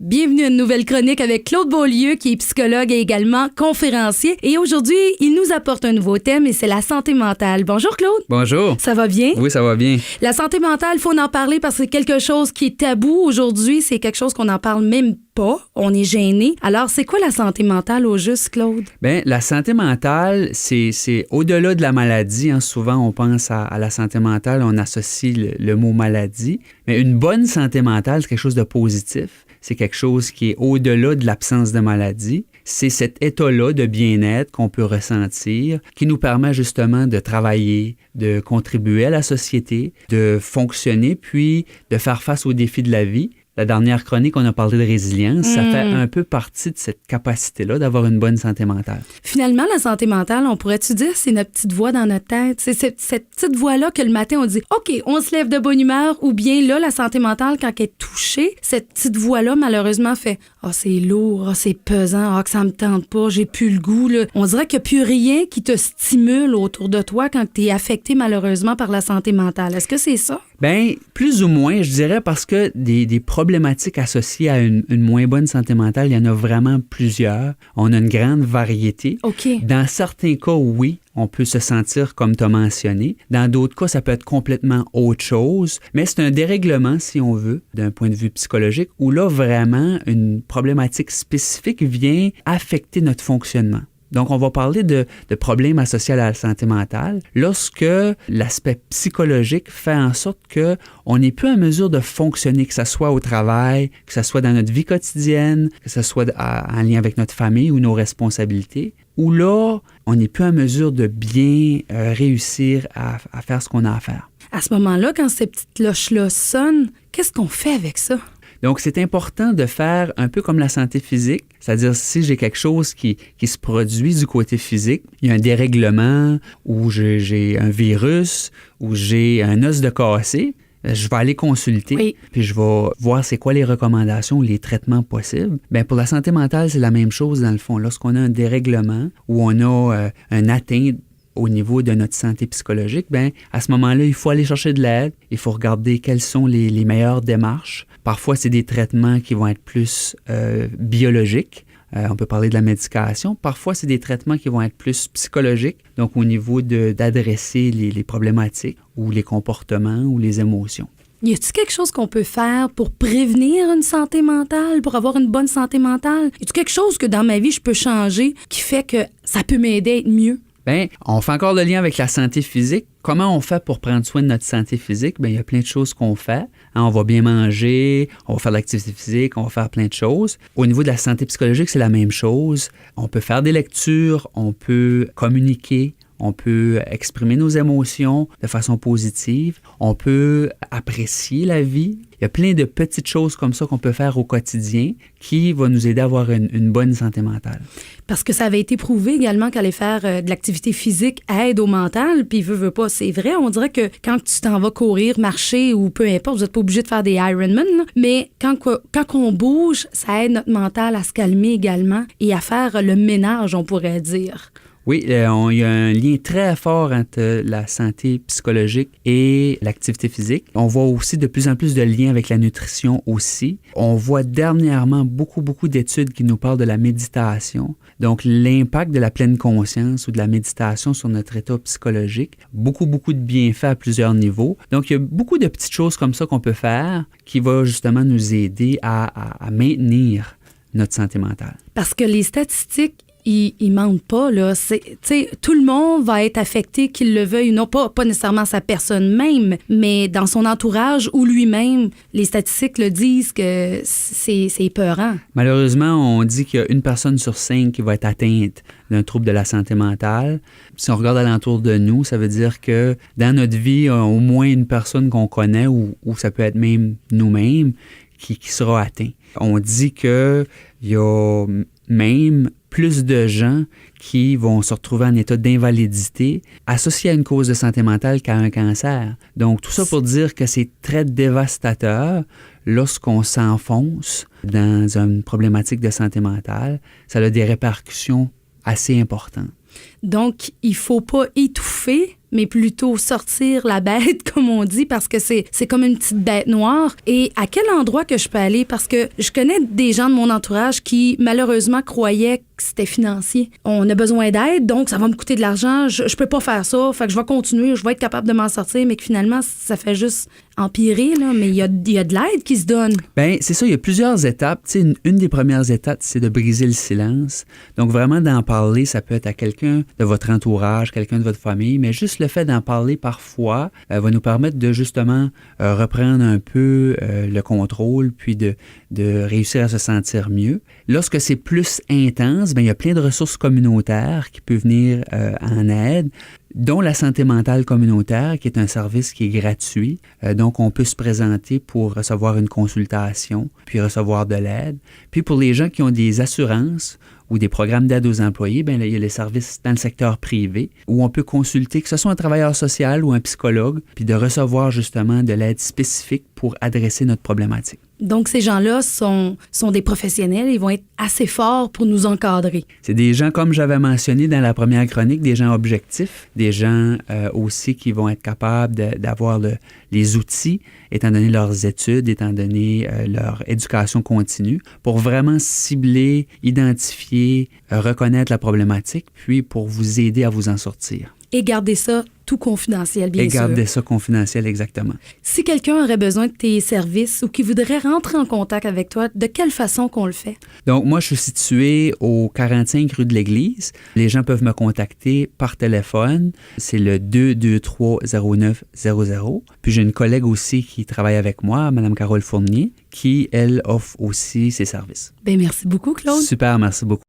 Bienvenue à une nouvelle chronique avec Claude Beaulieu, qui est psychologue et également conférencier. Et aujourd'hui, il nous apporte un nouveau thème et c'est la santé mentale. Bonjour Claude. Bonjour. Ça va bien? Oui, ça va bien. La santé mentale, il faut en parler parce que c'est quelque chose qui est tabou aujourd'hui. C'est quelque chose qu'on n'en parle même pas. On est gêné. Alors, c'est quoi la santé mentale au juste, Claude? Bien, la santé mentale, c'est au-delà de la maladie. Hein. Souvent, on pense à la santé mentale, on associe le mot maladie. Mais une bonne santé mentale, c'est quelque chose de positif. C'est quelque chose qui est au-delà de l'absence de maladie. C'est cet état-là de bien-être qu'on peut ressentir qui nous permet justement de travailler, de contribuer à la société, de fonctionner, puis de faire face aux défis de la vie. La dernière chronique, on a parlé de résilience. Ça fait un peu partie de cette capacité-là d'avoir une bonne santé mentale. Finalement, la santé mentale, on pourrait-tu dire, c'est notre petite voix dans notre tête? C'est cette petite voix-là que le matin, on dit « OK, on se lève de bonne humeur » ou bien là, la santé mentale, quand elle est touchée, cette petite voix-là, malheureusement, fait « Ah, c'est lourd, ah, c'est pesant, ah, que ça me tente pas, j'ai plus le goût. » On dirait qu'il n'y a plus rien qui te stimule autour de toi quand tu es affecté, malheureusement, par la santé mentale. Est-ce que c'est ça? Bien, plus ou moins, je dirais, parce que des problématiques associées à une moins bonne santé mentale, il y en a vraiment plusieurs. On a une grande variété. OK. Dans certains cas, oui, on peut se sentir comme tu as mentionné. Dans d'autres cas, ça peut être complètement autre chose, mais c'est un dérèglement, si on veut, d'un point de vue psychologique, où là, vraiment, une problématique spécifique vient affecter notre fonctionnement. Donc, on va parler de problèmes associés à la santé mentale lorsque l'aspect psychologique fait en sorte qu'on n'est plus en mesure de fonctionner, que ce soit au travail, que ce soit dans notre vie quotidienne, que ce soit en lien avec notre famille ou nos responsabilités, où là, on n'est plus en mesure de bien réussir à faire ce qu'on a à faire. À ce moment-là, quand ces petites cloches-là sonnent, qu'est-ce qu'on fait avec ça? Donc, c'est important de faire un peu comme la santé physique, c'est-à-dire si j'ai quelque chose qui se produit du côté physique, il y a un dérèglement ou j'ai un virus ou j'ai un os de cassé, je vais aller consulter, puis je vais voir c'est quoi les recommandations ou les traitements possibles. Bien, pour la santé mentale, c'est la même chose dans le fond. Lorsqu'on a un dérèglement ou on a un atteint au niveau de notre santé psychologique, bien, à ce moment-là, il faut aller chercher de l'aide. Il faut regarder quelles sont les meilleures démarches. Parfois, c'est des traitements qui vont être plus biologiques. On peut parler de la médication. Parfois, c'est des traitements qui vont être plus psychologiques, donc au niveau d'adresser les problématiques ou les comportements ou les émotions. Y a-t-il quelque chose qu'on peut faire pour prévenir une santé mentale, pour avoir une bonne santé mentale? Y a-t-il quelque chose que dans ma vie, je peux changer qui fait que ça peut m'aider à être mieux? Bien, on fait encore le lien avec la santé physique. Comment on fait pour prendre soin de notre santé physique? Bien, il y a plein de choses qu'on fait. On va bien manger, on va faire de l'activité physique, on va faire plein de choses. Au niveau de la santé psychologique, c'est la même chose. On peut faire des lectures, on peut communiquer, on peut exprimer nos émotions de façon positive, on peut apprécier la vie. Il y a plein de petites choses comme ça qu'on peut faire au quotidien qui vont nous aider à avoir une bonne santé mentale. Parce que ça avait été prouvé également qu'aller faire de l'activité physique aide au mental, puis veut pas, c'est vrai. On dirait que quand tu t'en vas courir, marcher ou peu importe, vous n'êtes pas obligé de faire des Ironman, là, mais quand on bouge, ça aide notre mental à se calmer également et à faire le ménage, on pourrait dire. Oui, il y a un lien très fort entre la santé psychologique et l'activité physique. On voit aussi de plus en plus de liens avec la nutrition aussi. On voit dernièrement beaucoup d'études qui nous parlent de la méditation. Donc, l'impact de la pleine conscience ou de la méditation sur notre état psychologique. Beaucoup de bienfaits à plusieurs niveaux. Donc, il y a beaucoup de petites choses comme ça qu'on peut faire qui va justement nous aider à maintenir notre santé mentale. Parce que les statistiques, ils mentent pas, là. Tout le monde va être affecté, qu'il le veuille ou non. Pas nécessairement sa personne même, mais dans son entourage ou lui-même. Les statistiques le disent que c'est épeurant. Malheureusement, on dit qu'il y a 1 personne sur 5 qui va être atteinte d'un trouble de la santé mentale. Si on regarde alentour de nous, ça veut dire que dans notre vie, il y a au moins une personne qu'on connaît ou ça peut être même nous-mêmes qui sera atteint. On dit qu'il y a même plus de gens qui vont se retrouver en état d'invalidité associé à une cause de santé mentale qu'à un cancer. Donc, tout ça pour dire que c'est très dévastateur lorsqu'on s'enfonce dans une problématique de santé mentale. Ça a des répercussions assez importantes. Donc, il ne faut pas étouffer mais plutôt sortir la bête, comme on dit, parce que c'est comme une petite bête noire. Et à quel endroit que je peux aller? Parce que je connais des gens de mon entourage qui, malheureusement, croyaient que c'était financier. On a besoin d'aide, donc ça va me coûter de l'argent. Je peux pas faire ça, fait que je vais continuer, je vais être capable de m'en sortir, mais que finalement, ça fait juste empirer, là, mais il y a de l'aide qui se donne. Bien, c'est ça, il y a plusieurs étapes. Tu sais, une des premières étapes, c'est de briser le silence. Donc, vraiment d'en parler, ça peut être à quelqu'un de votre entourage, quelqu'un de votre famille, mais juste le fait d'en parler parfois va nous permettre de justement reprendre un peu le contrôle, puis de réussir à se sentir mieux. Lorsque c'est plus intense, bien, il y a plein de ressources communautaires qui peuvent venir en aide, dont la santé mentale communautaire, qui est un service qui est gratuit. Donc, on peut se présenter pour recevoir une consultation, puis recevoir de l'aide. Puis, pour les gens qui ont des assurances ou des programmes d'aide aux employés, bien, là, il y a les services dans le secteur privé où on peut consulter, que ce soit un travailleur social ou un psychologue, puis de recevoir justement de l'aide spécifique pour adresser notre problématique. Donc, ces gens-là sont des professionnels, ils vont être assez forts pour nous encadrer. C'est des gens, comme j'avais mentionné dans la première chronique, des gens objectifs, des gens aussi qui vont être capables d'avoir les outils, étant donné leurs études, étant donné leur éducation continue, pour vraiment cibler, identifier, reconnaître la problématique, puis pour vous aider à vous en sortir. Et garder ça tout confidentiel, bien sûr. Et garder ça confidentiel, exactement. Si quelqu'un aurait besoin de tes services ou qui voudrait rentrer en contact avec toi, de quelle façon qu'on le fait? Donc, moi, je suis situé au 45 rue de l'Église. Les gens peuvent me contacter par téléphone. C'est le 223-0900. Puis, j'ai une collègue aussi qui travaille avec moi, Mme Carole Fournier, qui, elle, offre aussi ses services. Bien, merci beaucoup, Claude. Super, merci beaucoup.